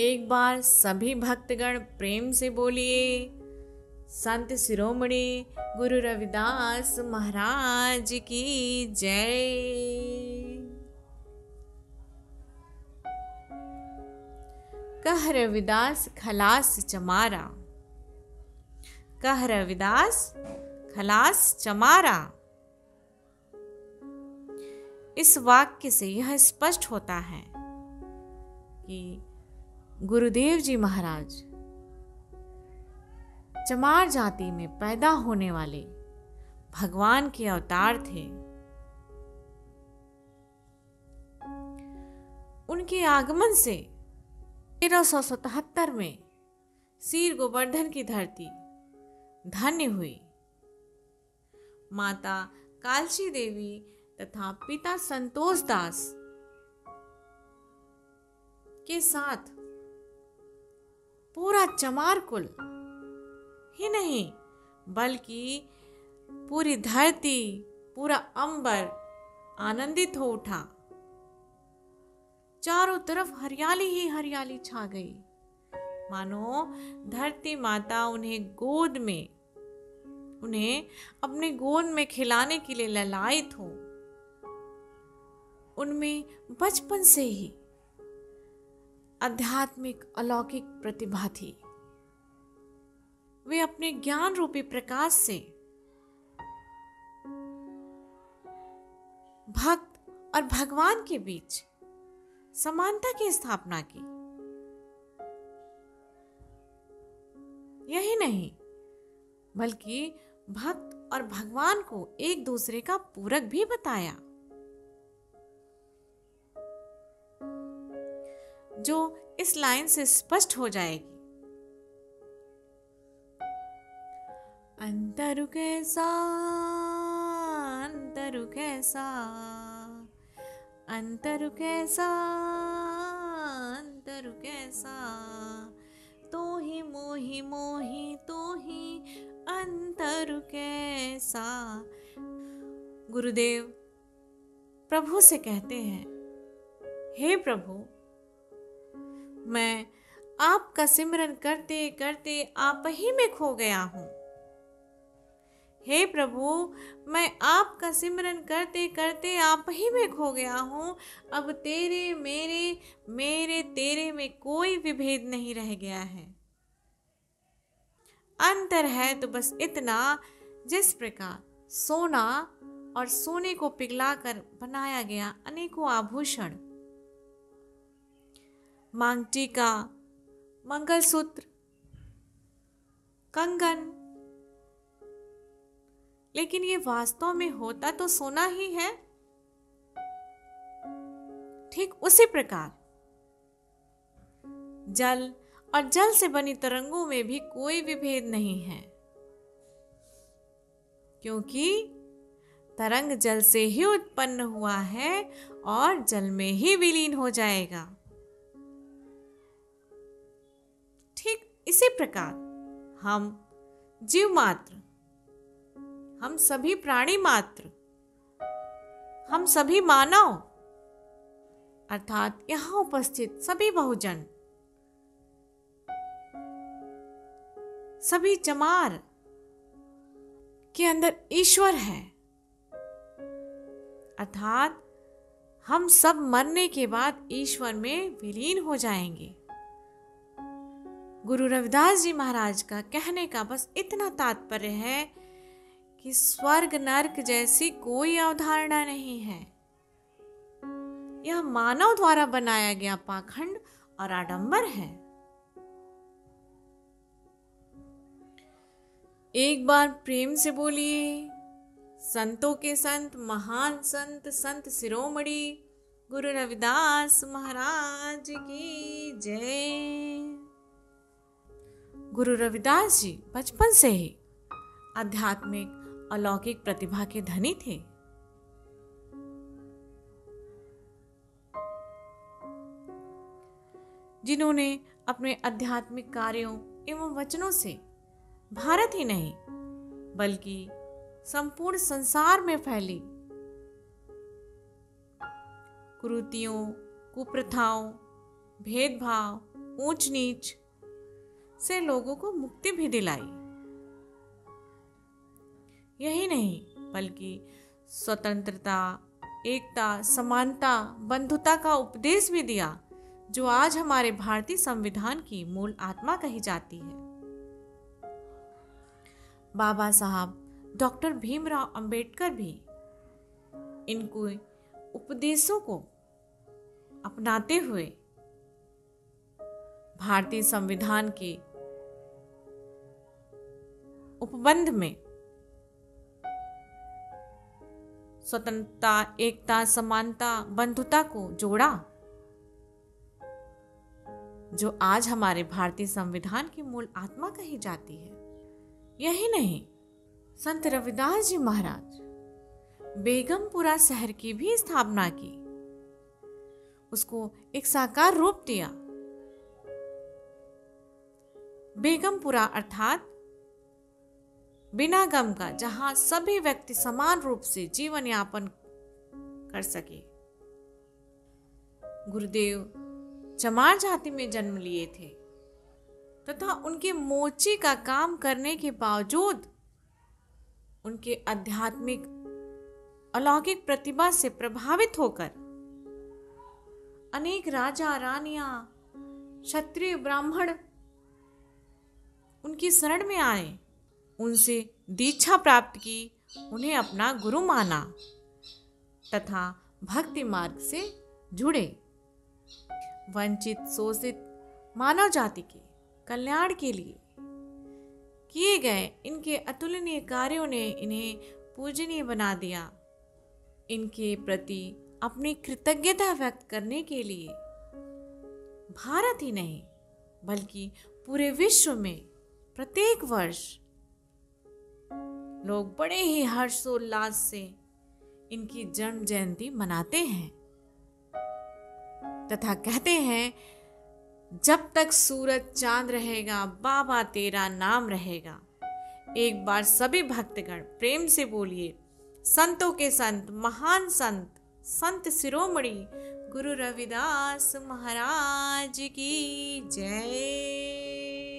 एक बार सभी भक्तगण प्रेम से बोलिए, संत शिरोमणि गुरु रविदास महाराज की जय। कह रविदास खलास चमारा, कह रविदास खलास चमारा। इस वाक्य से यह स्पष्ट होता है कि गुरुदेव जी महाराज चमार जाति में पैदा होने वाले भगवान के अवतार थे। उनके आगमन से 1377 में सीर गोवर्धन की धरती धन्य हुई। माता कालची देवी तथा पिता संतोष दास के साथ पूरा चमार कुल ही नहीं बल्कि पूरी धरती, पूरा अंबर आनंदित हो उठा। चारों तरफ हरियाली ही हरियाली छा गई, मानो धरती माता उन्हें अपने गोद में खिलाने के लिए ललायित हो। उनमें बचपन से ही आध्यात्मिक अलौकिक प्रतिभा थी। वे अपने ज्ञान रूपी प्रकाश से भक्त और भगवान के बीच समानता की स्थापना की। यही नहीं बल्कि भक्त और भगवान को एक दूसरे का पूरक भी बताया, जो इस लाइन से स्पष्ट हो जाएगी। अंतरु कैसा, अंतरु कैसा, अंतरु कैसा, अंतरु कैसा, तो ही मोही मोही तो ही अंतरु कैसा। गुरुदेव प्रभु से कहते हैं, हे प्रभु, मैं आपका सिमरन करते करते आप ही में खो गया हूँ। हे प्रभु, मैं आपका सिमरन करते करते आप ही में खो गया हूँ। अब तेरे मेरे, मेरे तेरे में कोई विभेद नहीं रह गया है। अंतर है तो बस इतना, जिस प्रकार सोना और सोने को पिघलाकर बनाया गया अनेकों आभूषण, मांग टीका, मंगलसूत्र, कंगन, लेकिन ये वास्तव में होता तो सोना ही है। ठीक उसी प्रकार जल और जल से बनी तरंगों में भी कोई विभेद नहीं है, क्योंकि तरंग जल से ही उत्पन्न हुआ है और जल में ही विलीन हो जाएगा। ठीक इसी प्रकार हम जीव मात्र, हम सभी प्राणी मात्र, हम सभी मानव अर्थात यहाँ उपस्थित सभी बहुजन, सभी चमार के अंदर ईश्वर है। अर्थात हम सब मरने के बाद ईश्वर में विलीन हो जाएंगे। गुरु रविदास जी महाराज का कहने का बस इतना तात्पर्य है कि स्वर्ग नरक जैसी कोई अवधारणा नहीं है। यह मानव द्वारा बनाया गया पाखंड और आडंबर है। एक बार प्रेम से बोलिए, संतों के संत, महान संत, संत शिरोमणि गुरु रविदास महाराज की जय। गुरु रविदास जी बचपन से ही आध्यात्मिक अलौकिक प्रतिभा के धनी थे। जिन्होंने अपने आध्यात्मिक कार्यों एवं वचनों से भारत ही नहीं बल्कि संपूर्ण संसार में फैली कुरीतियों, कुप्रथाओं, भेदभाव, ऊंच नीच से लोगों को मुक्ति भी दिलाई। यही नहीं बल्कि स्वतंत्रता, एकता, समानता, बंधुता का उपदेश भी दिया, जो आज हमारे भारतीय संविधान की मूल आत्मा कही जाती है। बाबा साहब डॉक्टर भीमराव अंबेडकर भी इनको उपदेशों को अपनाते हुए भारतीय संविधान के उपबंध में स्वतंत्रता, एकता, समानता, बंधुता को जोड़ा, जो आज हमारे भारतीय संविधान की मूल आत्मा कही जाती है। यही नहीं, संत रविदास जी महाराज बेगमपुरा शहर की भी स्थापना की, उसको एक साकार रूप दिया। बेगमपुरा अर्थात बिना गम का, जहां सभी व्यक्ति समान रूप से जीवन यापन कर सके। गुरुदेव चमार जाति में जन्म लिए थे तथा उनके मोची का काम करने के बावजूद उनके आध्यात्मिक अलौकिक प्रतिभा से प्रभावित होकर अनेक राजा, रानियां, क्षत्रिय, ब्राह्मण उनकी शरण में आए, उनसे दीक्षा प्राप्त की, उन्हें अपना गुरु माना तथा भक्ति मार्ग से जुड़े। वंचित, शोषित मानव जाति के कल्याण के लिए किए गए इनके अतुलनीय कार्यों ने इन्हें पूजनीय बना दिया। इनके प्रति अपनी कृतज्ञता व्यक्त करने के लिए भारत ही नहीं बल्कि पूरे विश्व में प्रत्येक वर्ष लोग बड़े ही हर्षोल्लास से इनकी जन्म जयंती मनाते हैं तथा कहते हैं, जब तक सूरज चांद रहेगा बाबा तेरा नाम रहेगा। एक बार सभी भक्तगण प्रेम से बोलिए, संतों के संत, महान संत, संत शिरोमणि गुरु रविदास महाराज की जय।